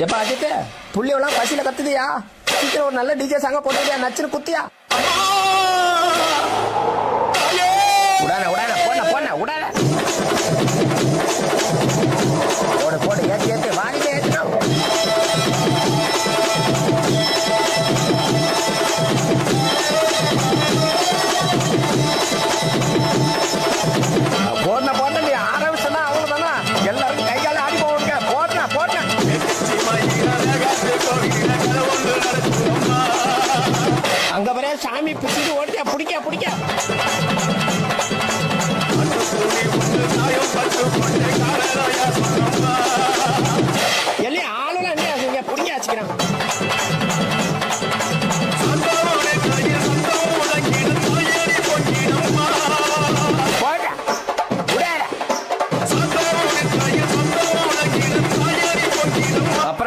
எப்ப அஜித் புள்ளியெல்லாம் பசியில கத்துதியா? சீக்கிரம் ஒரு நல்ல டிஜே சாங்க போட்டுதியா, நச்சுன்னு குத்தியா? உடான உடான போன போன உடான போடு போடு ஏத்தி ஏத்தி வாங்கிட்டு ஏத்தணும். போன போன நீ ஆரம்பிச்சா அவ்வளவுதானா? எல்லாரும் கையால ஆடி போவாங்க. போட்டா போட்டா அங்க வரையா சாமி பிடிச்சிட்டு ஓடியா, பிடிக்க பிடிக்க